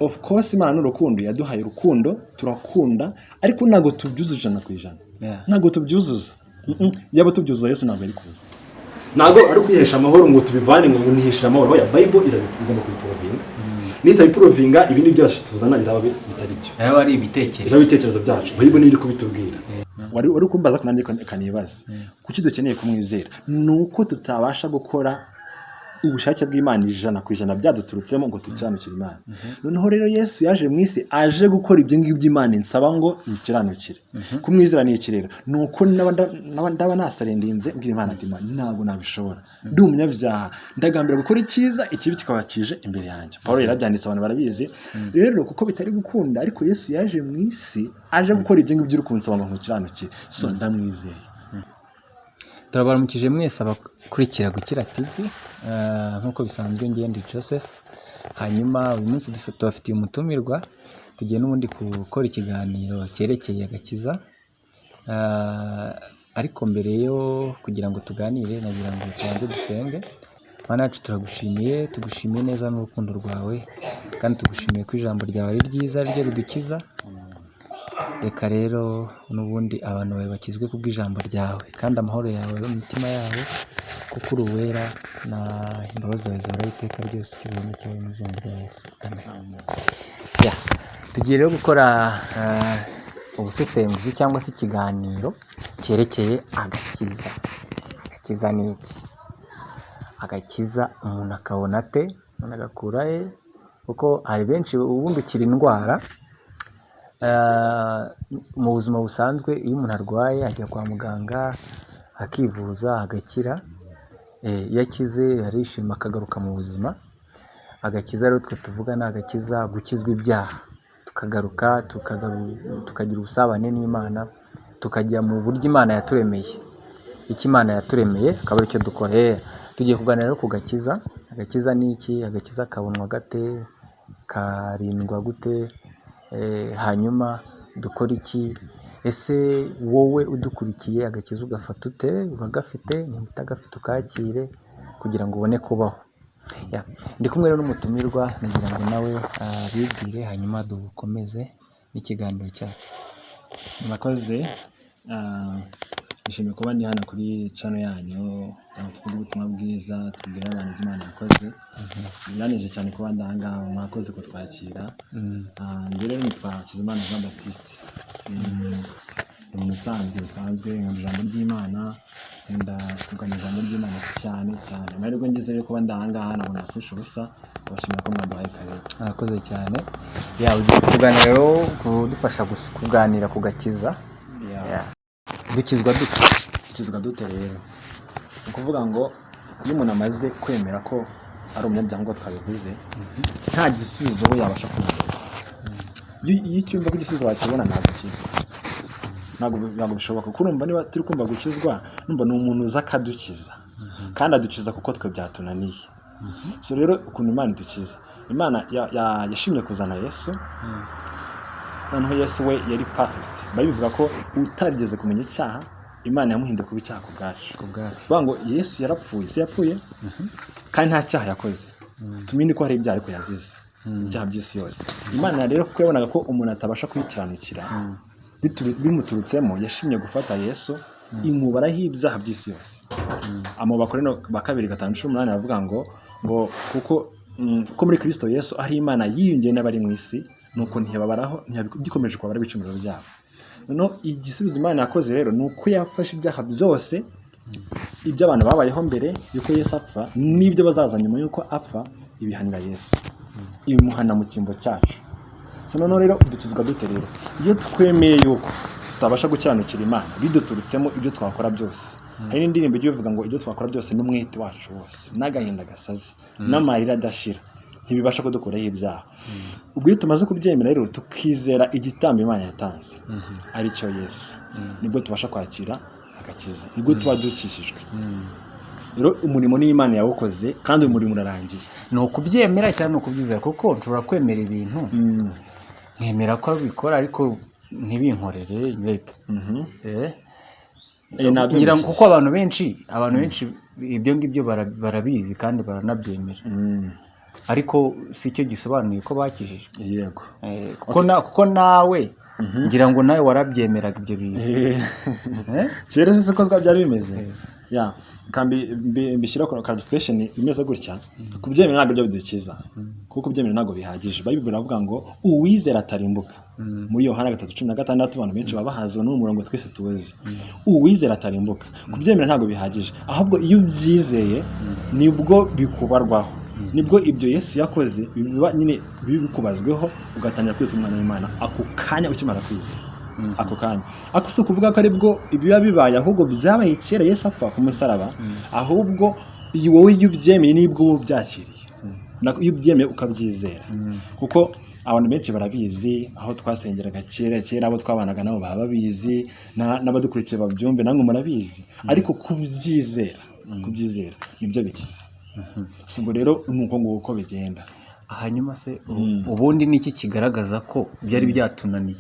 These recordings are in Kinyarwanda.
of course Imana n'urukundo yaduhaye urukundo turakunda ariko ntago tubyuzuza 100%. Ntago tubyuzuza. Yaba tubyuzuza Yesu ntabwo ari kuza. Ntago ari kwihesha amahoro ngo tubivane ngo nihesha amahoro. Ya Bible irabigomba kubiprovinga. Nita biprovinga ibindi byose tuzana biraba bitari byo. Yaba ari ibitekerezo. Biraba ibitekerezo byacu. Bible ni iri kubitubwira. Wari kumbaza ko nandika kanibaza. Kuki dukeneye kumwizera? Nuko tutabasha gukora ubushake bw'Imana 100% byaduturutsemo ngo tukiranukire Imana. Noneho rero Yesu yaje mu isi aje gukora ibyo ngibyo Imana insaba ngo yikiranukire. Kumwizera ni iki rero? Nuko ndaba nasarendinze mbwira Imana ati ntabwo nabishobora. Ndi umunyabyaha ndagambira gukora icyiza ikibi kikaba kije imbere yanjye. Paulo yarabyanditse abantu barabizi. Rero kuko bitari gukunda ariko Yesu yaje mu isi aje gukora ibyo ngibyo uri kunsaba ngo nkiranukire. So ndamwizeye. Turabaramukije mwese abakurikira Gukira TV nkuko bisanzwe ngende Joseph. Hanyuma uyu munsi dufitiye umutumirwa tugiye n'ubundi gukora ikiganiro cyerekeye agakiza. Ariko mbere yo kugira ngo tuganire nagira ngo tubanze dusenge. Mana yacu tugushimiye neza n'urukundo rwawe kandi tugushimiye ko ijambo ryawe ari ryiza ryo ridukiza. Reka rero n'ubundi abantu bawe bakizwe kubw'ijambo ryawe kandi amahoro yawe mu mitima yabo kuko uruwera na imbabazi zawe zihora iteka ryose cyubahiro cyawe mu izina rya Yesu. Amen. Tugiye rero gukora ubusesenguzi cyangwa se ikiganiro cyerekeye agakiza. Agakiza ni iki? Agakiza umuntu akabona ate? Umuntu agakura he? Kuko hari benshi ubundi ukira indwara mu buzima busanzwe. Iyo umuntu arwaye ajya kwa muganga akivuza agakira. Iyo akize arishima akagaruka mu buzima. Agakiza rero twe tuvuga ni agakiza gukizwa ibyaha tukagaruka tukagira ubusabane n'Imana tukajya mu buryo Imana yaturemeye. Icyo Imana yaturemeye akaba ari cyo dukora. Tugiye kuganira rero ku gakiza. Agakiza ni iki? Agakiza kabonwa gate? Karindwa gute? Hanyuma dukora iki? Ese wowe udukurikiye agakiza ugafata ute? Uragafite? Niba utagafite ukakire kugira ngo ubone kubaho. Ndi kumwe rero n'umutumirwa nagira ngo nawe bibwire hanyuma dukomeze n'ikiganiro cyacu. Murakoze. Nishimiye kuba ndi hano kuri channel yanyu tuvuga ubutumwa bwiza tubwira abantu Imana yakoze. Biraneje cyane kuba ndanga mwakoze kutwakira. Rero nitwa Kizimana Jean Baptiste. Umuntu usanzwe mu ijambo ry'Imana nda kugana ijambo ry'Imana cyane. Amahirwe ngize rero kuba ndanga hano ngo nakwishura ubusa. Abashimira ko mwaduhaye kare. Murakoze cyane. Ugiye kuganira rero kudufasha kuganira ku gakiza. Dukizwa dute rero? Ni ukuvuga ngo iyo umuntu amaze kwemera ko ari umunyabyaha ngo twabivuze nta gisubizo we yabasha kubona. Iyo icyumva ko igisubizo wakibona ntabwo kizwa. Ntabwo bishoboka kuko urumva niba turi kumva gukizwa numva ni umuntu uza akadukiza kandi adukiza kuko twe byatunaniye. So rero ukuntu Imana idukiza, Imana yashimye kuzana Yesu. Noneho Yesu we yari perfect. Babivuga ko utarigeze kumenya icyaha Imana yamuhinduye kuba icyaha ku bwacu. Ngo Yesu yarapfuye, se yapfuye kandi nta cyaha yakoze. Tumenye ko hari ibyaha ariko yazize ibyaha by'isi yose. Imana rero kuko yabonaga ko umuntu atabasha kwikiranukira bimuturutsemo yashimye gufata Yesu imubaraho ibyaha by'isi yose. Amubakore ba 2:5-8 bavuga ngo kuko muri Kristo Yesu ari Imana yiyungiye n'abari mu isi nuko ntiyababaraho ntiyabikomeje kwabara ibicumuro byabo. No igisubizo Imana yakoze rero nuko yafashe ibyaha byose ibyo abantu babayeho mbere yuko Yesu apfa n'ibyo bazaza nyuma yuko apfa ibihanira Yesu ibimuhana mu cyimbo cyacu. So none rero dukizwa dute rero? Iyo twemeye yuko tutabasha gukiranukira Imana biduturutsemo ibyo twakora byose. Hari n'indirimbo igiye ivuga ngo ibyo twakora byose n'umwete wacu wose n'agahinda gasaze n'amarira adashira ntibibasha kudukuraho ibyaha. Ubwo iyo tumaze kubyemera rero tukizera igitambo Imana yatanze ari cyo Yesu, nibwo tubasha kwakira agakiza, nibwo tuba dukishijwe. Rero umurimo ni Imana yawukoze kandi umurimo urarangiye. Ni ukubyemera cyane no kubyizera kuko nshobora kwemera ibintu nkemera ko bikora ariko ntibinkorere reka. Ngira ngo kuko abantu benshi ibyo ngibyo barabizi kandi baranabyemera. ariko si cyo gisobanuye ko bakijijwe. yego kuko nawe ngira ngo nawe warabyemeraga ibyo bintu. kera se ko byari bimeze ya kambi mbishyira ko clarification imeze gutya kubyemera ntabwo byo bidukiza kuko kubyemera ntabwo bihagije. Bible iravuga ngo uwizera atarimbuka muri Yohana 3:16 abantu benshi babahazwa n'umurongo twese tuzi. Uwizera atarimbuka. Kubyemera ntabwo bihagije, ahubwo iyo ubyizeye nibwo bikubarwaho, nibwo ibyo Yesu yakoze biba nyine bikubazweho ugatangira kwita umwana w'Imana ako kanya ukimara kwizera. Ako kanya ako si ukuvuga ko aribwo ibiba bibaye, ahubwo byabaye kera Yesu apfa ku musaraba, ahubwo wowe iyo ubyemeye nibwo uba ubyakiriye, iyo ubyemeye ukabyizera. Kuko abantu benshi barabizi, aho twasengeraga kera abo twabanaga nabo baba babizi, n'abadukurikiye babyumve namwe murabizi, ariko kubyizera nibyo bikiza. Ubwo rero nuko nguko bigenda. Hanyuma se ubundi niki kigaragaza ko byari byatunaniye?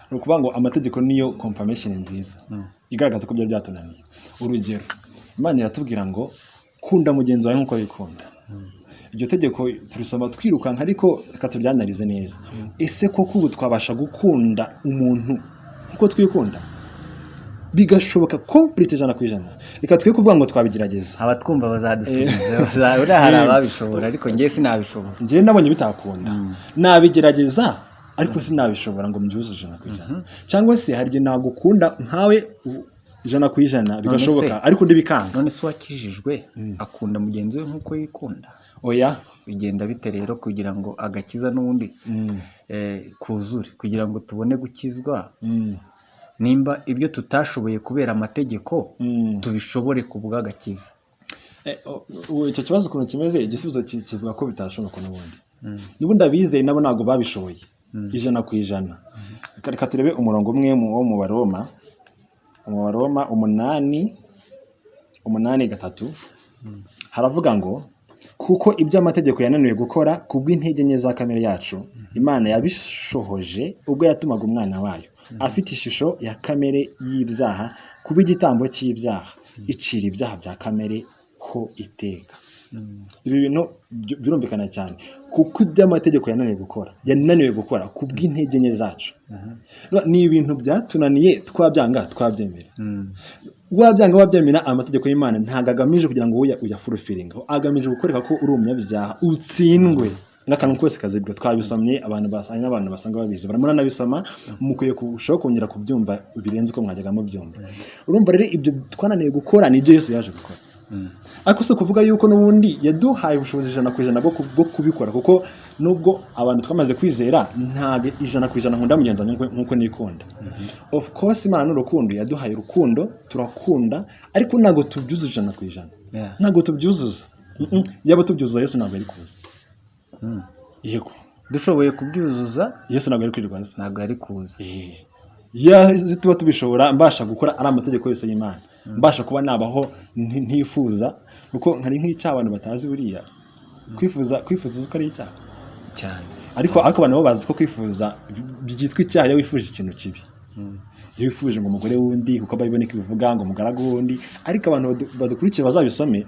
Ni ukuvuga ngo amategeko niyo confirmation nziza igaragaza ko byari byatunaniye. Urugero, Imana iratubwira ngo kunda mugenzi wawe nk'uko wikunda. Iryo tegeko turusoma twirukanka, ariko tukatubyanarize neza. Ese koko ubu twabasha gukunda umuntu uko twikunda bigashoboka complete 100%? Reka twe kuvuga ngo twabigerageza. Abatwumva bazadusubiza hari ababishobora, ariko njye sinabishobora. Njye nabonye bitakunda. Nabigerageza ariko sinabishobora ngo mbyuzuze 100%. Cyangwa se hari igihe nagukunda nkawe 100% bigashoboka, ariko ndibikanga. None se wakijijwe akunda mugenzi we nk'uko yikunda? Oya, bigenda bite rero kugira ngo agakiza n'undi kuzure, kugira ngo tubone gukizwa? Nimba ibyo tutashoboye kubera amategeko tubishobore kubw'agakiza. Icyo kibazo ukuntu kimeze, igisubizo kivuga ko bitashoboka n'ubundi. N'ubundi abizeye nabo ntabwo babishoboye 100%. Reka turebe umurongo umwe wo mu Baroma 8:3 haravuga ngo kuko ibyo amategeko yananiwe gukora kubw'intege nke za kamere yacu, Imana yabishohoje ubwo yatumaga umwana wayo afite ishusho ya kamere y'ibyaha kuba igitambo cy'ibyaha, icira ibyaha bya kamere ho iteka. Ibi bintu birumvikana cyane, kuko iby'amategeko yananiwe gukora kubw'intege nke zacu. Ni ibintu byatunaniye, twabyemera. Wabyemera amategeko y'Imana ntabwo agamije kugira ngo uyafulfilling, agamije gukwereka ko uri umunyabyaha utsindwe. N'akantu kose kazibwa twabisomye, abantu basanga babizi, baranabisoma, mukwiye kurushaho kongera kubyumva birenze uko mwajyaga mubyumva. Urumva rero ibyo twananiwe gukora nibyo Yesu yaje gukora. Ariko se kuvuga yuko n'ubundi yaduhaye ubushobozi 100% bwo kubikora, kuko nubwo abantu twamaze kwizera ntabwo 100% nkunda mugenzi nk'uko nikunda. Of course Imana n'urukundo, yaduhaye urukundo, turakunda, ariko ntabwo tubyuzuza 100%. Ntabwo tubyuzuza. Yaba tubyuzuza Yesu ntabwo ari kuza. Yego, dushoboye kubyuzuza Yesu ntabwo ari kwirwaza, ntabwo ari kuza. Tuba tubishobora, mbasha gukora ari amategeko yose y'Imana, mbasha kuba nabaho ntifuza, kuko nkari nk'icyaha abantu batazi buriya kwifuza uko ari icyaha cyane. Ariko abantu bo bazi ko kwifuza byitwa icyaha iyo wifuje ikintu kibi. Iyo wifuje ngo umugore wundi, kuko Bible niko bivuga ngo umugaragu wundi, ariko abantu badukurikiye bazabisome.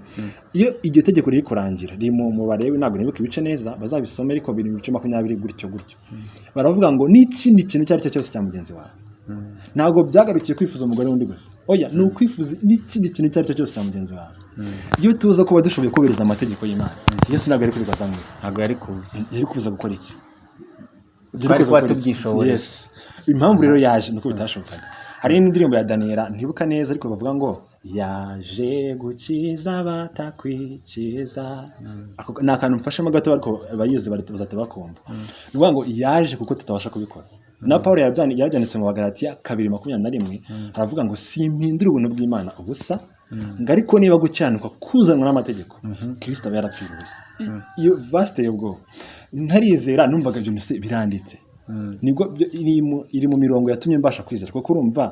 Iyo iryo tegeko riri kurangira, riri mu Balewi, ntabwo nibuka ibice neza, bazabisome, ariko biri mu bice 20 gutyo. Baravuga ngo n'ikindi kintu cyari cyo cyose cya mugenzi wawe. Ntabwo byagarukiye kwifuza umugore wundi gusa, oya, ni ukwifuza n'ikindi kintu cyari cyo cyose cya mugenzi wawe. Iyo tuza kuba dushoboye kubahiriza amategeko y'Imana, Yesu ntabwo ari kwirwaza mu isi. Ntabwo ari kuza. Yari kuza gukora iki? Twari kuba tubyishoboye. Yes. Impamvu rero yaje nuko bitashobokaga. Hari n'indirimbo ya Daniela ntibuka neza, ariko bavuga ngo yaje gukiza batakwikiza. Ni akantu mfashemo gato, ariko abayizi bazate bakumva. Ni ukuvuga ngo yaje kuko tutabasha kubikora. Na Paulo yabyanditse mu Bagalatiya 2:21 aravuga ngo simpindura ubuntu bw'Imana ubusa, ngo ariko niba gucyanuka kuzanwa n'amategeko, Kristo aba yarapfiriye ubusa. Iyo vaste y'ubwo ntarizera, numvaga ibyo biranditse. Nibwo iri mu mirongo yatumye mbasha kwizera, kuko urumva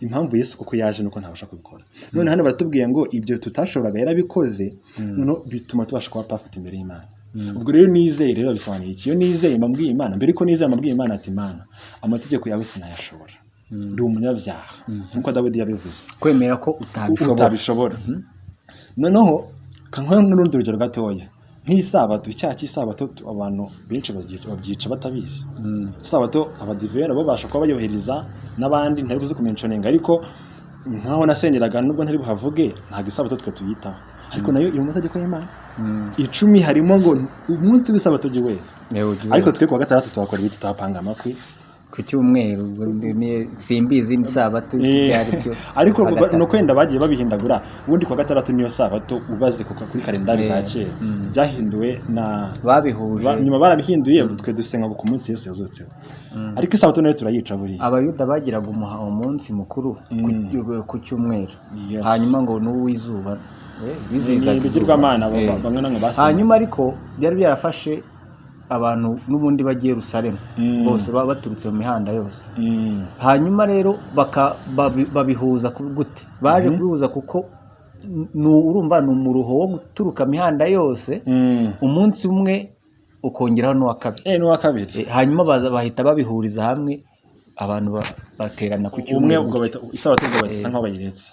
impamvu Yesu kuko yaje nuko ntabasha kubikora. None hano baratubwiye ngo ibyo tutashoboraga yarabikoze, none bituma tubasha kuba perfect imbere y'Imana. Ubwo rero nizeye, rero bisobanuye iki? Iyo nizeye mbabwiye Imana, mbere ko nizeye mbabwiye Imana ati Imana, amategeko yawe sinayashobora, ndi umunyabyaha, nkuko Dawidi yabivuze, kwemera ko utabishobora. Noneho kankoye n'urundi rugero gatoya. nk'isabato, icyaha cy'isabato abantu benshi babyica batabizi. Isabato abadivera bo basha kuba bayubahiriza n'abandi ntari buze kumentioninga, ariko nkaho nasengeraga nubwo ntari buhavuge ntabwo isabato twe tuyitaho, ariko nayo iri mu mategeko y'Imana. 10 harimo ngo umunsi w'isabato gihe wese, ariko twe kuwa gatandatu tuhakora ibiti, tuhapanga amakwi ku cyumweru simbizi n'isabato byari byo, ariko no kwenda bagiye babihindagura. Ubundi kuwa gatandatu niyo sabato ubaze kuri kalendari za kera, byahinduwe na babihuje nyuma barabihinduye, twe dusenga ku munsi Yesu yazutseho, ariko isabato nayo turayica buriya. Abayuda bagiraga umunsi mukuru ku cyumweru, hanyuma ngo n'uw'izuba bizizaga ibigirwamana bamwe namwe basa. Hanyuma ariko byari byarafashe abantu n'ubundi bagiye Yerusalemu bose baba baturutse mu mihanda yose. Hanyuma rero babihuza gute? Baje kubihuza kuko urumva ni umuruho wo guturuka mihanda yose, umunsi umwe ukongeraho n'uwa kabiri. Hanyuma bahita babihuriza hamwe, abantu baterana ku cyumweru umwe, ubwo bahita isabato ubwo bahita nkaho bayiretse.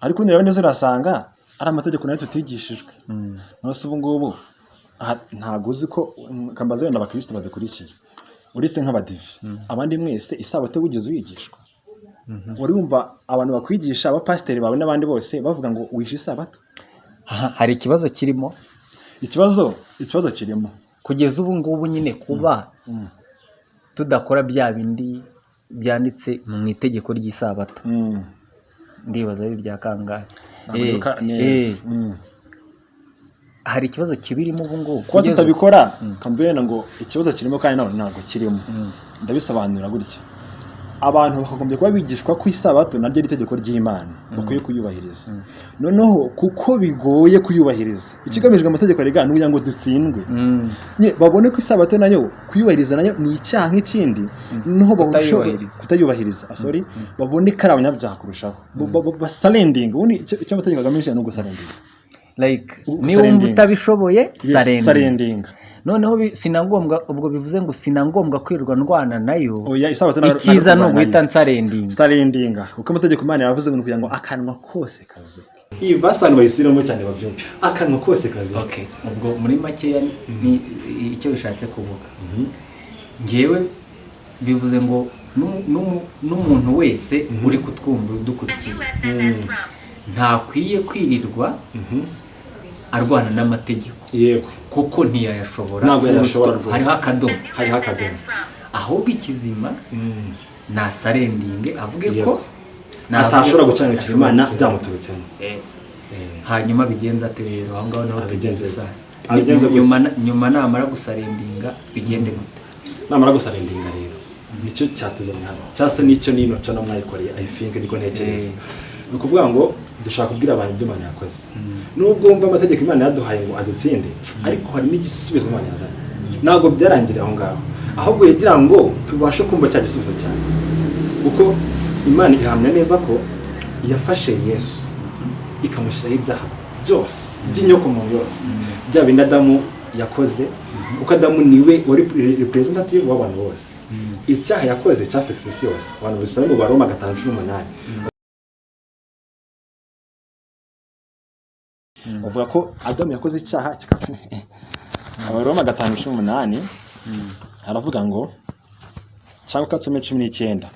Ariko niba neza urasanga ari amategeko nayo tutigishijwe. Nose ubu ngubu ntabwo uzi ko kambaza wenda abakristo badukurikiye uretse nk'abadivi, abandi mwese isabato wigeze uyigishwa? Wari wumva abantu bakwigisha, abapasiteri bawe n'abandi bose bavuga ngo wishe isabato? Hari ikibazo kirimo, ikibazo kirimo kugeza ubu ngubu nyine kuba tudakora bya bindi byanditse mu itegeko ry'isabato. Ndibaza ari rya kangahe? Hari ikibazo kibirimo ubu ngubu kuba tutabikora. Kamvena ngo ikibazo kirimo kandi ntabwo kirimo. Ndabisobanura gutya, abantu bakagombye kuba bigishwa ko isabato naryo ari itegeko ry'Imana bakwiye kuyubahiriza. Noneho kuko bigoye kuyubahiriza, ikigamijwe amategeko arega n'uya ngo dutsindwe, babone ko isabato nayo kuyubahiriza nayo ni icyaha nk'ikindi, noneho kutayubahiriza babone ko ari abanyabyaha kurushaho, basalending. Ubundi icyo amategeko agamije ni ugusalendinga, like niba wumva utabishoboye sarending. Noneho sinangombwa, ubwo bivuze ngo sinangombwa kwirwa ndwana nayo, ikiza no guhita sarendinga kuko amategeko Imana yavuze ngo kugira ngo akanwa kose kaze. Iyi vasani bayisiramo cyane bavyumva, akanwa kose kaze. Okay, ubwo muri make ni icyo bishatse kuvuga. Ngewe bivuze ngo n'umuntu wese uri kutwumva dukurikiye ntakwiye kwirirwa arwana n'amategeko, yego, kuko ntiyayashobora. Hariho akadomo, ahubwo ikizima nasarendinge avuge ko atashobora gucanukira Imana byamuturutsemo. Hanyuma bigenza ate rero? Aho ngaho naho tugeze sasa. Nyuma namara gusarendinga bigende gute? Namara gusarendinga rero nicyo cyateza hano, cyase nicyo nino cyo no mwayikoreye, I think niko ntekereza. Nukuvuga ngo dushaka kubwira abantu ibyo Imana yakoze. Nubwo umva amategeko Imana yaduhaye ngo adutsinde, ariko hari n'igisubizo Imana yazanye. Ntabwo byarangiriye aho ngaho, ahubwo yagira ngo tubashe kumva cya gisubizo cyane, kuko Imana ihamya neza ko yafashe Yesu ikamushyiraho ibyaha byose by'inyoko muntu yose, bya bindi Adamu yakoze, kuko Adamu niwe wari representative w'abantu bose. Icyaha yakoze cyafekise isi yose. Abantu bisaba mu Baroma 5:18 bavuga ko Adamu yakoze icyaha Abaroma 5:18 haravuga ngo cyangwa 19.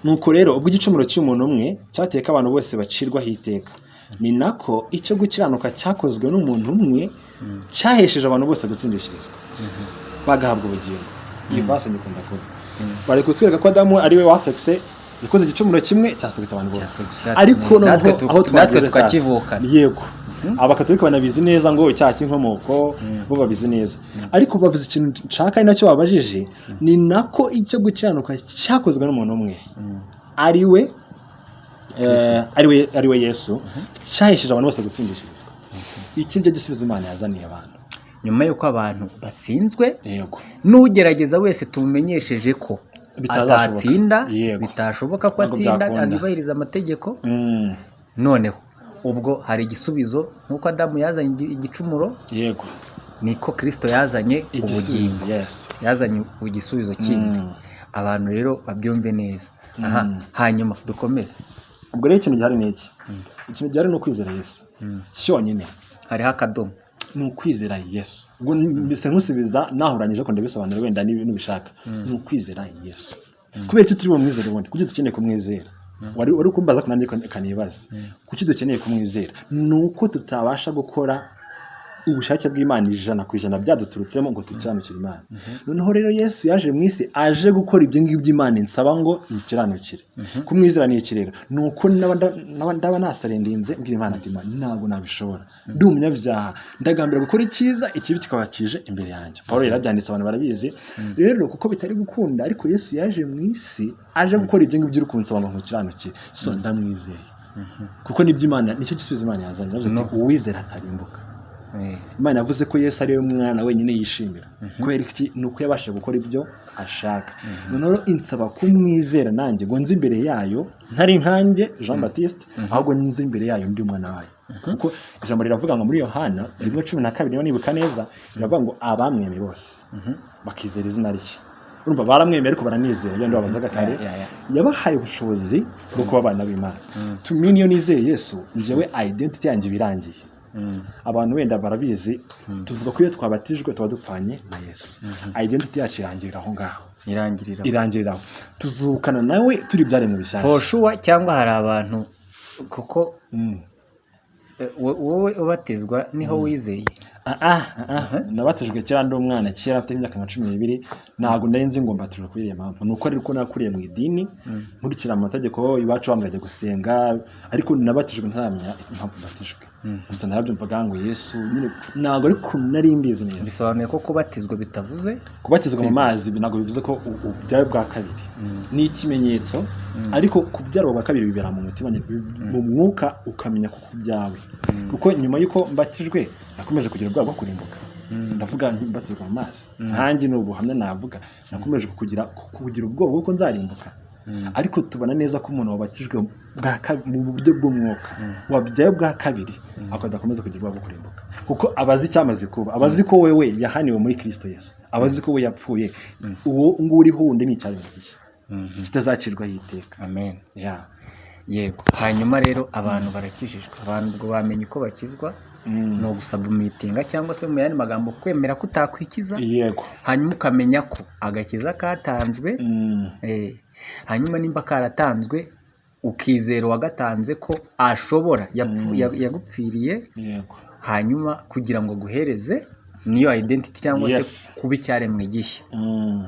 Nuko rero ubwo igicumuro cy'umuntu umwe cyateka abantu bose bacirwaho iteka, ni nako icyo gukiranuka cyakozwe n'umuntu umwe cyahesheje abantu bose gutsindishirizwa bagahabwa ubugingo. Iyi vase ndikunda ko bari kutwereka ko Adamu ari we wafekse yakoze igicumuro kimwe cyatwita abantu bose, ariko noneho aho twageze tukakivukana. Yego, abakatolika banabizi neza ngo icyaha cy'inkomoko bo babizi neza, ariko bavuze ikintu nshaka ari nacyo babajije, ni nako icyo gukiranuka cyakozwe n'umuntu umwe ari we Yesu cyahesheje abantu bose gutsindishirizwa. Iki cyo gisubizo Imana yazaniye abantu nyuma yuko abantu batsinzwe. Yego, n'ugerageza wese tumenyesheje ko atatsinda, bitashoboka ko atsinda yubahiriza amategeko. Noneho ubwo hari igisubizo, nkuko Adamu yazanye igicumuro, yego, niko Kristo yazanye ubugingo. Yazanye igisubizo kindi. Abantu rero babyumve neza. Hanyuma dukomeze. Ubwo rero ikintu gihari ni iki? Ikintu gihari no kwizera Yesu cyonyine. Hariho akadomo. ni ukwizera Yesu. Ubwo mbese nkusubiza nahuranyije ko ndabisobanura wenda n'ibintu bishaka. Ni ukwizera Yesu. Kubera icyo turi bumwizere ubundi, kuki dukeneye kumwizera? Wari kumbaza ko nanjye kanibaza. Kuki dukeneye kumwizera? Nuko tutabasha gukora ubushake bw'Imana 100% byaduturutsemo ngo tukiranukire Imana. Noneho rero Yesu yaje mu isi aje gukora ibyo ngibyo Imana insaba ngo nikiranukire. Kumwizera ni iki rero? Nuko ndaba nasarendinze mbwira Imana ati ntabwo nabishobora. Ndi umunyabyaha, ndagambira gukora icyiza, ikibi kikaba kije imbere yanjye. Paulo yarabyanditse abantu barabizi. Rero kuko bitari gukunda, ariko Yesu yaje mu isi aje gukora ibyo ngibyo uri kunsaba ngo nkiranukire. So ndamwizeye. Kuko nibyo Imana, nicyo gisubizo Imana yazanye. Yavuze ati uwizera atarimbuka. Imana yavuze ko Yesu ari we mwana wenyine yishimira. Kubera iki? Nuko yabashije gukora ibyo ashaka. Noneho insaba kumwizera nanjye ngo nzi imbere yayo ntari nkanjye Jean Baptiste, ahubwo nzi imbere yayo ndi umwana wayo. Kuko ijambo riravuga ngo muri Yohana 1:12 niba nibuka neza, riravuga ngo abamwemeye bose bakizera izina rye. Urumva baramwemeye ariko baranizera. Ibyo ndabazaga kare, yabahaye ubushobozi bwo kuba abana b'Imana. To me niyo nizeye Yesu, njyewe identity yanjye birangiye. Abantu wenda barabizi, tuvuga ko iyo twabatijwe tuba dupfanye na Yesu. Identity yacu irangirira aho ngaho. Irangirira. Tuzukana nawe turi byare mu bishyashya. For sure. Cyangwa hari abantu kuko wowe ubatizwa niho wizeye. Nabatijwe kera ndi umwana, kera afite imyaka 12, ntago nari nzi ngo mbatijwe kuri iyo mpamvu. Nuko ariko nakuriye mu idini, nkurikira amategeko iwacu bambwajya gusenga, ariko nabatijwe ntaramenya impamvu batijwe. Gusa narabyumvaga ngo Yesu nyine ntago ariko nari mbizi neza. Bisobanuye ko kubatizwa bitavuze kubatizwa mu mazi, ntago bivuze ko ubyawe bwa kabiri. Ni ikimenyetso, ariko kubyara bwa kabiri bibera mu mutima, mu mwuka ukamenya ko kubyawe. Kuko nyuma yuko mbatijwe nakomeje kugira ubwoba bwo kurimbuka. Ndavuga mbatizwa mu mazi, nkanjye n'ubuhamya navuga, nakomeje kugira ubwoba bwo nzarimbuka. Ariko tubona neza ko umuntu wabatijwe mu buryo bw'umwuka, wabyaye bwa kabiri, akadakomeza kugira ubwoba bwo kurimbuka. Kuko abazi cyamaze kuba, abazi ko wewe yahaniwe muri Kristo Yesu, abazi ko we yapfuye, uwo nguri hundi ni icyari gishya kitazacirwa yiteka. Amen. Yego. Hanyuma rero abantu barakijijwe, abantu bamenye uko bakizwa. No gusabumitinga cyangwa se mu yandi magambo kwemera ko utakwikiza. Yego. Hanyuma ukamenya ko agakiza katanzwe. Hanyuma nimba karatanzwe ukizera wagatanze ko ashobora yagupfiriye. Yego. Hanyuma kugira ngo guhereze niyo identity cyangwa se kuba icyaremwe gishya.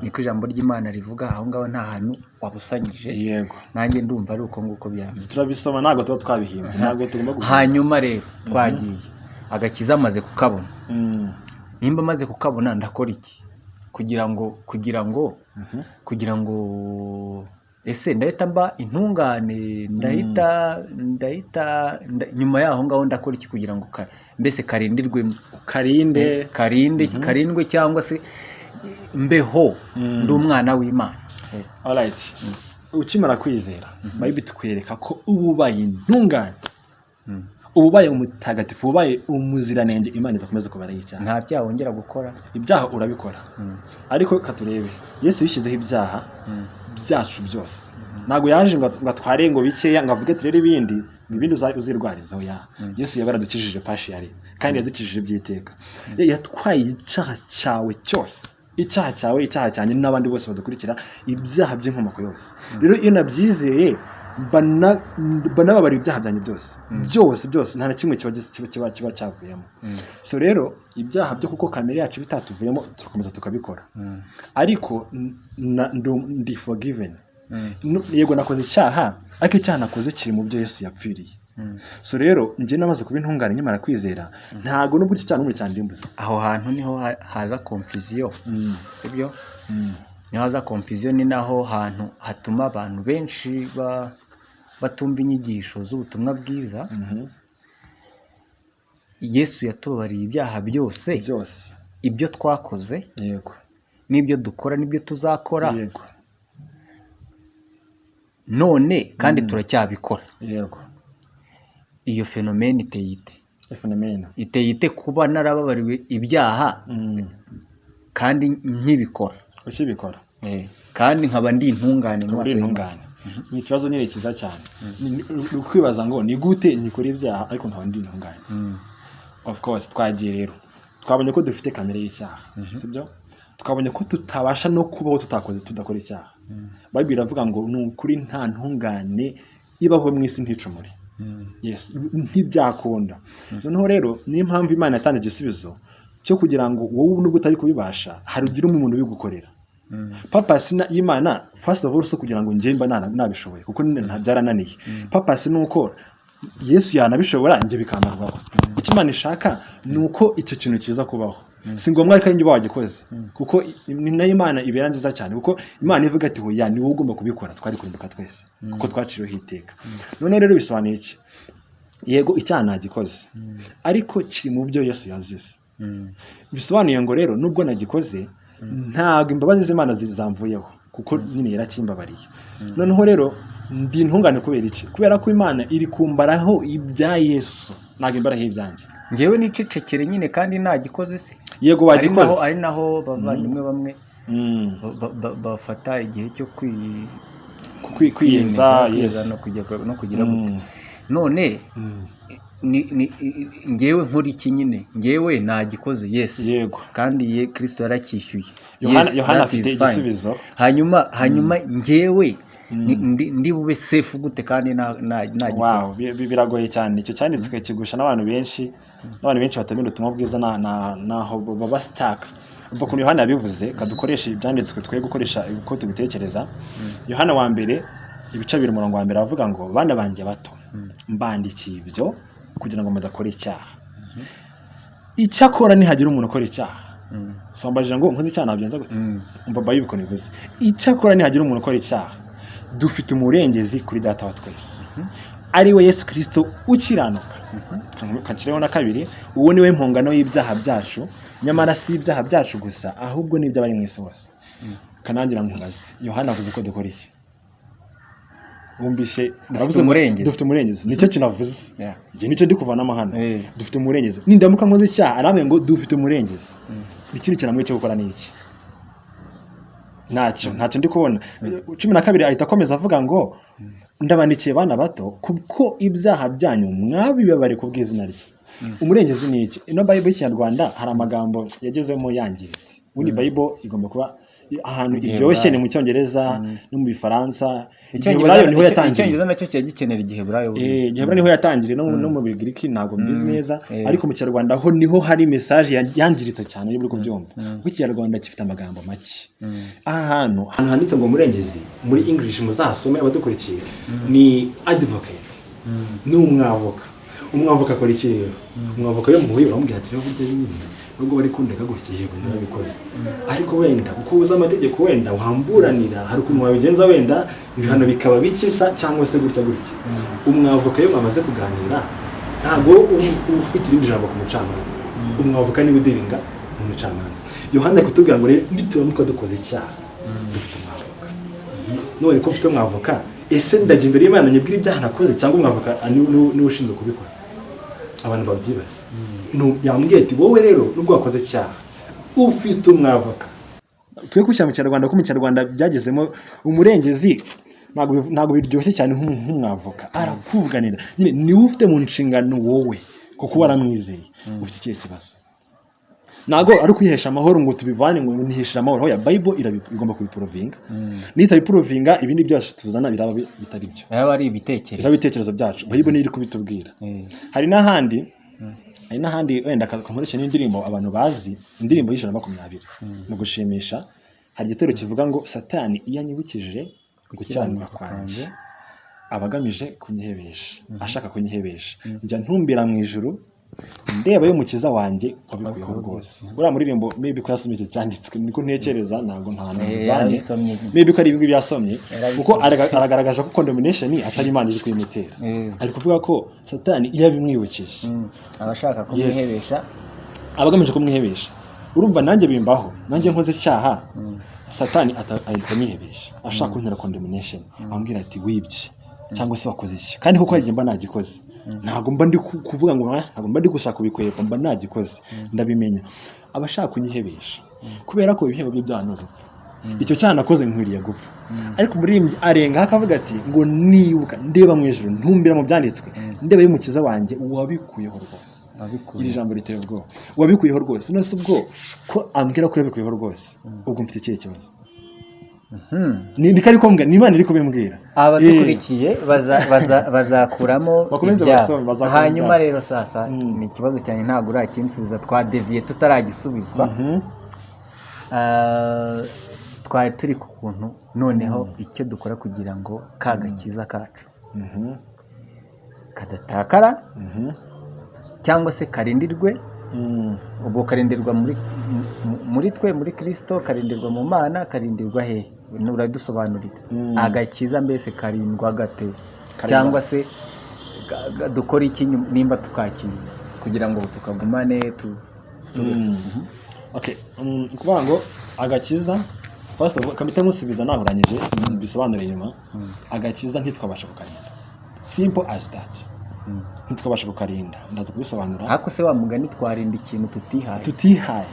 Niko ijambo ry'Imana rivuga aho ngaho, nta hantu wabusanyije. Yego. Nanjye ndumva ari uko nguko byamye. Turabisoma ntago tuba twabihimbye, ntago tugomba gusoma. Hanyuma rero twagiye agakiza amaze kukabona. Nimba amaze kukabona ndakora iki kugira ngo ese ndahita mba intungane, ndahita nyuma yaho ngaho ndakora iki kugira ngo mbese karindwe cyangwa se mbeho ndi umwana w'Imana. Alright. Ukimara kwizera, Bible tukwereka ko ububaye intungane, ububaye umutagatifu, ububaye umuziranenge, Imana idakomeza kubara y'icyaha. Nta byaha wongera gukora. Ibyaha urabikora. Ariko katurebe, Yesu yishyizeho ibyaha byacu byose. Ntago yaje ngo atware ngo bikeya ngo avuge turere ibindi uzirwarizaho. Yesu yabaradukijije partially, kandi yadukijije byiteka. Yatwaye icyaha cyawe cyose, icyaha cyanjye n'abandi bose badukurikira, ibyaha by'inkomoko yose. Rero iyo nabyizeye banababara ibyaha byanjye byose, nta na kimwe kiba cyavuyemo. So rero ibyaha byo kuko kamere yacu bitatuvuyemo turakomeza tukabikora. Ariko ndi forgiven. Yego nakoze icyaha, ariko icyaha nakoze kiri mu byo Yesu yapfiriye. So rero njye namaze kuba intungane nyamara kwizera, ntago nubwo icyaha n'umwe cyandimbuza. Aho hantu niho haza confusion. Sibyo? Niho haza confusion, ni naho hantu hatuma abantu benshi batumva inyigisho z'ubutumwa bwiza. Yesu yatubariye ibyaha byose, ibyo twakoze, yego, n'ibyo dukora n'ibyo tuzakora. Yego. None kandi turacyabikora. Yego. Iyo fenomene iteye ite kuba narababariwe ibyaha kandi nkibikora. Ukibikora. Kandi nkaba ndi intungane n'intungane. Ni ikibazo nyine kiza cyane. Ukwibaza ngo ni gute nkikora ibyaha ariko nkaba ndi intungane. Of course twagiye rero twabonye ko dufite kamere y'icyaha sibyo twabonye ko tutabasha no kubaho tudakora icyaha Bible iravuga ngo ni ukuri nta ntungane ibaho mu isi nticumure yes ntibyakunda noneho rero niyo mpamvu Imana yatanze igisubizo cyo kugira ngo wowe nubwo utari kubibasha hari ugira umuntu ubigukorera purpose y'Imana first of all so kugira ngo njye mba nabishoboye kuko byarananiye purpose nuko Yesu yanabishobora njye bikambarwaho icyo Imana ishaka nuko icyo kintu kiza kubaho si ngombwa ko njye bagikoze kuko ni nayo Imana ibera nziza cyane kuko Imana ivuga ati hoya ni wowe ugomba kubikora twari kurimbuka twese kuko twaciriweho iteka none rero bisobanuye iki yego icyaha nagikoze ariko kiri mu byo Yesu yazize bisobanuye ngo rero nubwo nagikoze ntabwo imbabazi z'Imana zizamvuyeho kuko nyine yarakimbabariye noneho rero ndi ntungane kubera iki kubera ko Imana iri kumbaraho ibya Yesu ntabwo imbaraho ibyanjye ngewe nicecekere nyine kandi nagikoze se yego wagikoze ari naho bavandimwe bamwe bafata igihe cyo kwiyeza no kugira gute none ngewe nkuri iki nyine ngewe nagikoze yego kandi Kristo yaracyishyuye Yohana afite igisubizo hanyuma ngewe ndi bube safe gute kandi nagikoze biragoye cyane icyo cyanditswe kigusha n'abantu benshi batamenya ubutumwa bwiza naho baba stuck ubwo kuntu Yohana yabivuze kadukoresha ibyanditswe twe gukoresha uko tubitekereza Yohana wa mbere ibice 2 umurongo wa mbere avuga ngo bana banjye bato mbandikiye ibyo kugira ngo mudakora icyaha icyakora nihagira umuntu ukora icyaha sombajije ngo nkoze icyaha nabyenza gute umva Bible nivuze icyakora nihagira umuntu ukora icyaha dufite umurengezi kuri data wa twese ari we Yesu Kristo ukiranuka kancireho na kabiri uwo niwe mpongano y'ibyaha byacu nyamara si ibyaha byacu gusa ahubwo n'ibyo bari mu isi hose kanangira nkubaze Yohana avuze ko dukora iki wumvishe dufite umurengezi nicyo kinavuze igihe nicyo ndi kuvanamo hano dufite umurengezi nindamuka nkoze icyaha aramwe ngo dufite umurengezi ikindi kinamwe cyo gukora ni iki ntacyo ndi kubona 12 ahita akomeza avuga ngo ndabandikiye bana bato kuko ibyaha byanyu mwabibabare ku bw'izina rye umurengezi ni iki ino Bible y'Ikinyarwanda hari amagambo yagezemo yangiritse ubundi Bible igomba kuba ahantu iryoshye ni mu Cyongereza no mu Bifaransa Icyongereza niho yatangiriye Icyongereza nacyo cyagikenera Igiheburayo Igiheburayo niho yatangiriye no mu Bigiriki ntabwo mbizi neza ariko mu Kinyarwanda ho niho hari message yangiritse cyane yo buri kubyumva kuko Ikinyarwanda gifite amagambo make ahantu handitse ngo murengezi muri English muzasome abadukurikiye ni advocate ni umwavoka akora iki rero umwavoka yo muhuye uramubwira ati rero burya nyine nubwo bari kundeka gutya yego nabikoze ariko wenda uko uza amategeko wenda uhamburanira hari ukuntu wabigenza wenda ibihano bikaba bikisa cyangwa se gutya umwavoka yo mwamaze kuganira ntabwo ufite irindi jambo ku mucamanza umwavoka niwe udiringa mu mucamanza Yohana kutubwira ngo rero nituramuka dukoze icyaha dufite umwavoka none ko mfite umwavoka ese ndajya imbere y'Imana nyibwira ibyaha nakoze cyangwa umwavoka ni ushinzwe kubikora abantu babyibaza yambwiye ati wowe rero nubwo wakoze icyaha ufite umwavoka twe kushyira mu Kinyarwanda ko mu Kinyarwanda byagezemo umurengezi ntabwo biryoshye cyane nk'umwavoka arakuvuganira nyine niwe ufite mu nshingano wowe kuko waramwizeye ufite ikihe kibazo ntago ari kwihesha amahoro ngo tubivane ngo nihesha amahoro hoya Bible igomba kubiprovinga nitabiprovinga ibindi byose tuzana biraba bitari byo yaba ari ibitekerezo byacu Bible ni iri kubitubwira hari n'ahandi wenda kankoresha n'indirimbo abantu bazi indirimbo y'120 mu gushimisha hari igitero kivuga ngo Satani iyo anyibukije gucyanwa kwanjye abagamije kunyihebesha ashaka kunyihebesha njya ntumbira mu ijuru ndeba y'umukiza wanjye wabikuyeho rwose uriya muririmbo maybe ko yasomye cyanditswe niko ntekereza ntabwo ntabanye maybe ko ari ibintu byasomye kuko aragaragaje ko condemnation atari Imana iri kwimutera ari kuvuga ko Satani iyo abimwibukije abashaka kumwihebesha abagamije kumwihebesha urumva nanjye bimbaho nanjye nkoze icyaha Satani ahita anyihebesha ashaka kuntera condemnation ambwira ati wibye cyangwa se wakoze iki kandi kuko yagiye mba nagikoze ntabwo mba ndi kuvuga ngo ntabwo mba ndi gushaka kubikwepa mba nagikoze ndabimenya abashaka kunyihebesha kubera ko ibihembo by'ibyanuru icyo cyana nakoze nkwiriye gupfa ariko muri arenga akavuga ati ngo nibuka ndeba mu ijuru ntumbira mu byanditswe ndeba y'umukiza wanjye wabikuyeho rwose iri jambo riteye ubwoba wabikuyeho rwose nose ubwo ko ambwira ko yabikuyeho rwose ubwo mfite ikihe kibazo ni kari ko mbwa ni Imana iri kubimbwira abadukurikiye bazakuramo bakomeze basome hanyuma rero sasa ni ikibazo cyane ntabwo urakinsubiza twadeviye tutaragisubizwa twari turi ku kuntu noneho icyo dukora kugira ngo kagakiza kacu kadatakara cyangwa se karindirwe ubwo karindirwa muri twe muri Kristo karindirwa mu Mana karindirwa he uradusobanurira agakiza mbese karindwa gate cyangwa se dukora iki nimba tukakira kugira ngo tukagumane okay kuvuga ngo agakiza first of all kamite musubiza nahuranyije bisobanura inyuma agakiza ntitwabasha kukarinda simple as that ntitwabasha kukarinda ndaza kubisobanura ariko se wa mugani twarinda ikintu tutihaye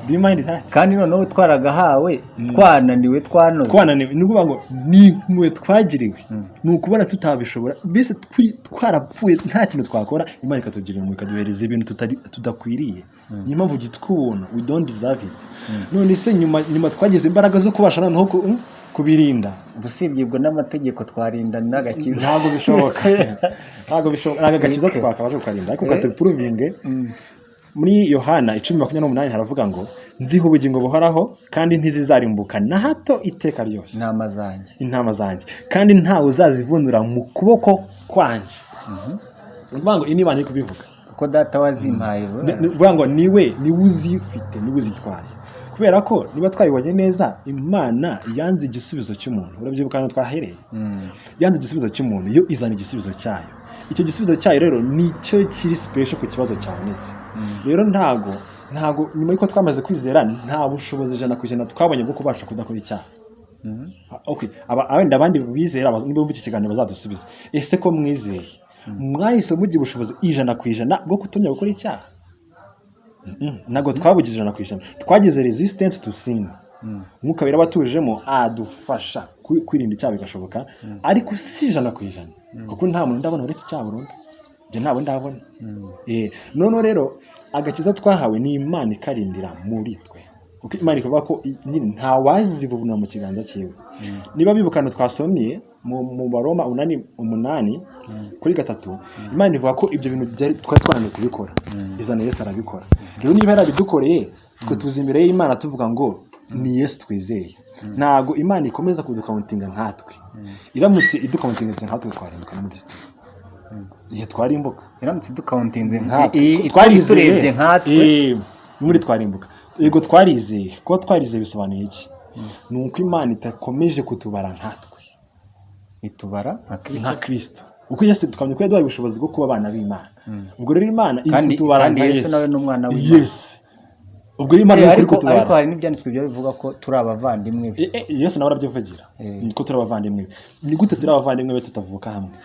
do you mind that kandi noneho twaragahawe twananiwe twanoze ni ukuvuga ngo ni mwe twagiriwe ni ukubona tutabishobora mbese twarapfuye nta kintu twakora Imana ikatugirira mu ikaduhereza ibintu tudakwiriye niyo mpamvu gitwubona we don't deserve it none se nyuma twagize imbaraga zo kubasha noneho kubirinda ubusibye n'amategeko twarinda n'agakiza ntabwo bishoboka agakiza twakabasha kukarinda ariko katupuruvinge muri Yohana 10:28 haravuga ngo nziho ubugingo buhoraho kandi ntizizarimbuka na hato iteka ryose intama zanjye kandi ntawe uzazivunura mu kuboko kwanje uvuga ngo Imana iri kubivuga kuko data wazimpaye uvuga ngo niwe uzifite niwe uzitwaye kubera ko niba twayibonye neza Imana yanze igisubizo cy'umuntu urabyibukana twahereye yanze igisubizo cy'umuntu yo izana igisubizo cyayo icyo gisubizo cyayo rero nicyo kiri special ku kibazo cyabonetse rero ntago nyuma y'uko twamaze kwizera nta bushobozi 100% twabonye bwo kubasha kudakora icyaha okay abandi bizera niba bumva iki kiganiro bazadusubiza ese ko mwizeye mwahise mugira ubushobozi 100% bwo kutumya gukora icyaha nago twabugije 100% twagize resistance to sin mwuka bira batujemo adufasha kwirinda icyaha bigashoboka ariko si 100% kuko nta muntu ndabona uretse icyaha burundu je ntabwo ndabona none rero agakiza twahawe ni Imana ikarindira muri twe kuko Imana ivuga ko nta wazivuvuna mu kiganza cyiwe niba bibukana twasomye mu Baroma 8 kuri 3 Imana ivuga ko ibyo bintu twananiwe kubikora izana Yesu arabikora rero niba yarabidukoreye twe tuzi imbere y'Imana tuvuga ngo ni Yesu twizeye ntago Imana ikomeza kudukauntinga nkatwe iramutse idukauntinga nkatwe twarimbuka muri Kristo ihe twarimbuka iramutse idukauntinze nkatwe turebye nkatwe muri twarimbuka yego twarizeye ko twarizeye bisobanuye iki nuko Imana itakomeje kutubara nkatwe itubara nka Kristo uko Yesu tukamye ko yaduhaye ubushobozi bwo kuba abana b'Imana ubwo rero Imana ikutubara nka Yesu nawe n'umwana w'Imana yes ubwo Imana ariko hari n'ibyanditswe byo bivuga ko turi abavandimwe be Yesu nawe arabyivugira ko turi abavandimwe ni gute turi abavandimwe be tutavuka hamwe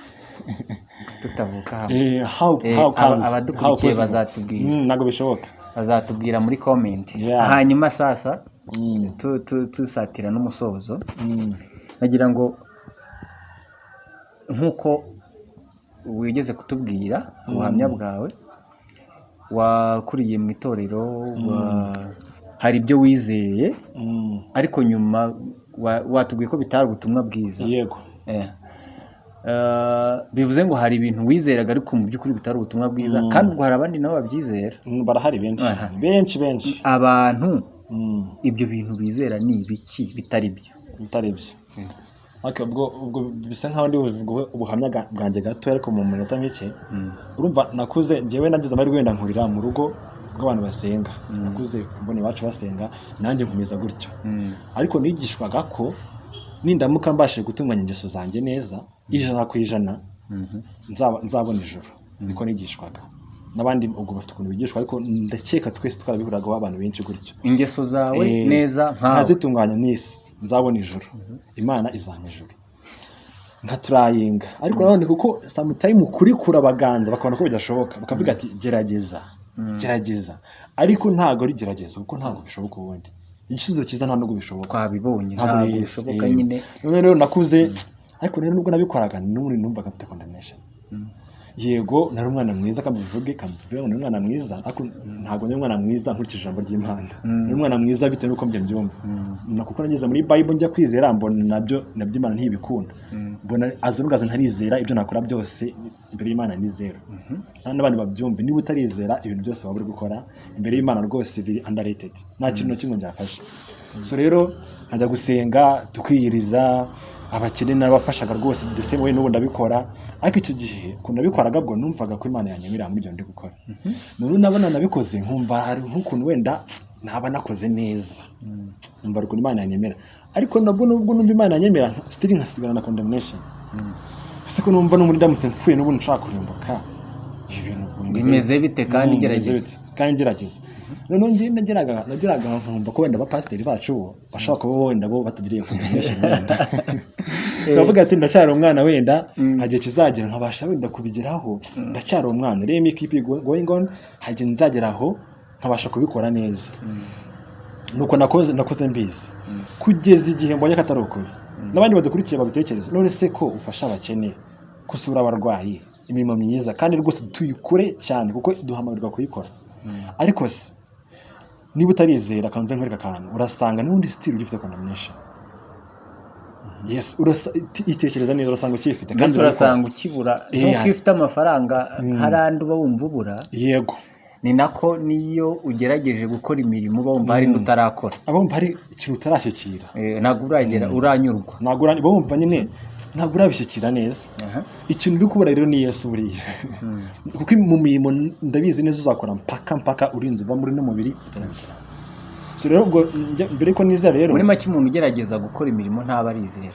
abadukurikiye bazatubwira ntabwo bishoboka bazatubwira muri comment hanyuma sasa tusatira n'umusozo nagira ngo nkuko wigeze kutubwira ubuhamya bwawe wakuriye mu itorero hari ibyo wizeye ariko nyuma watubwiye ko bitari ubutumwa bwiza yego bivuze ngo hari ibintu wizeraga ariko mu by'ukuri bitari ubutumwa bwiza kandi ubwo hari abandi nabo babyizera barahari benshi abantu ibyo bintu bizera ni ibiki bitari byo ubwo bisa nkaho ndi ubuhamya bwanjye gato ariko mu minota mike urumva nakuze njyewe nagize amahirwe wenda nkurira mu rugo rw'abantu basenga nakuze mbone bacu basenga nanjye nkomeza gutyo ariko nigishwaga ko nindamuka mbashije gutunganya ingeso zanjye neza 100% nzabona ijuru niko nigishwaga n'abandi ubwo bafite ukuntu bigishwa ariko ndakeka twese twarabihuragaho abantu benshi gutyo ingeso zawe neza ntazitunganya n'isi nzabona ijuru Imana izampa ijuru nkaturayinga ariko none kuko sometime kuri abaganza bakabona ko bidashoboka bakavuga ati gerageza ariko ntago ari gerageza kuko ntago bishoboka ubundi igisubizo cyiza nta nubwo bishoboka twabibonye ntago bishoboka nyine none rero nakuze ariko rero nubwo nabikoraga n'uri numvaga mfite condemnation yego nari umwana mwiza kambivuge ngo ni umwana mwiza ariko ntabwo ni umwana mwiza nkurikije ijambo ry'Imana ni umwana mwiza bitewe n'uko mbyumva kuko nageze muri Bible njya kwizera mbona nabyo Imana ntibikunda mbona azunugaza ntarizera ibyo nakora byose imbere y'Imana nizera n'abandi babyumve niba utarizera ibintu byose waba uri gukora imbere y'Imana rwose biri underrated nta kintu na kimwe byafasha so rero nkajya gusenga tukiyiriza abakene n'abafashaga rwose ndetse wowe n'ubu ndabikora ariko icyo gihe ukuntu nabikoraga bwo numvaga ko Imana yanyemerera muri ibyo ndi gukora none nabona nabikoze nkumva hari nk'ukuntu wenda naba nakoze neza numva ukuntu Imana yanyemera ariko nabwo nubwo numva Imana yanyemera still nkasigana na condemnation ese ko numva no muri ndamutse mpfuye n'ubu nshaka kurimbuka bimeze bite kandi gerageza none ngiye nageraga nkumva ko wenda abapasiteri bacu bashaka kuba wenda bo batagiriye condemnation wenda bavuga ati ndacyari umwana wenda hagiye kizagera nkabasha wenda kubigeraho ndacyari umwana let me keep going on hagiye nzageraho nkabasha kubikora neza nuko nakoze mbizi kugeza igihe mbonye katari ukuri n'abandi badukurikiye babitekereza none se ko ufasha abakene kusura abarwayi imirimo myiza kandi rwose tuyikure cyane kuko duhamagarwa kuyikora ariko se niba utarizera kanze nkwereka akantu urasanga n'undi still ugifite condemnation yes itekereza neza urasanga ukifite kandi urasanga ukibura nuko ufite amafaranga harandi uba wumva ubura yego ni nako niyo ugerageje gukora imirimo uba wumva hari n'utarakora abumva hari ikintu utarashyikira ntabwo uragera uranyurwa ntabwo bumva nyine ntabwo urabishyikira neza ikintu uri kubura rero ni Yesu buriya kuko mu mirimo ndabizi neza uzakora mpaka urinze uva muri no mubiri so rero ubwo mbere ko niza rero muri make umuntu ugerageza gukora imirimo ntaba arizera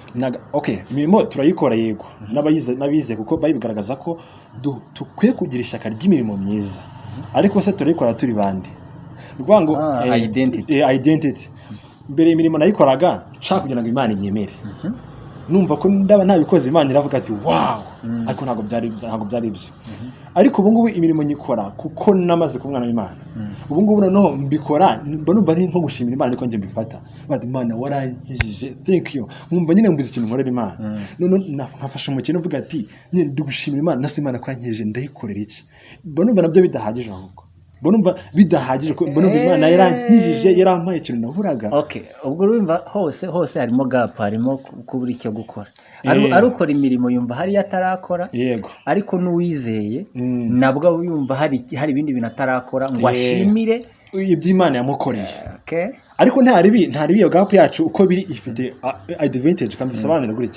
okay imirimo turayikora yego n'abize kuko bayigaragaza ko tukwiye kugira ishyaka ry'imirimo myiza ariko se turayikora turi bande rwango identity mbere imirimo nayikoraga nshaka kugira ngo Imana inyemere numva ko ndaba ntabikoze Imana iravuga ati wow ariko ntabwo byari ibyo ariko ubu ngubu imirimo nyikora kuko namaze ku mwana w'Imana ubu ngubu noneho mbikora numva ari nko gushimira Imana ariko nje mbifata bati Imana warankijije thank you nkumva nyine mbuze ikintu nkorera Imana none nkafasha umukene uvuga ati nyine ndigushimira Imana nase Imana kwankijije ndayikorera iki numva nabyo bidahagije ahubwo numva bidahagije ko numva Imana yarankijije yarampaye ikintu naburaga okay ubwo urumva hose harimo gap harimo kubura icyo gukora arukora imirimo yumva hari atarakora yego ariko n'uwizeye nabwo yumva hari ibindi bintu atarakora ngo ashimire ibyo Imana yamukoreye okay ariko ntari iyo gap yacu uko biri ifite advantage kandi bisobanura gutya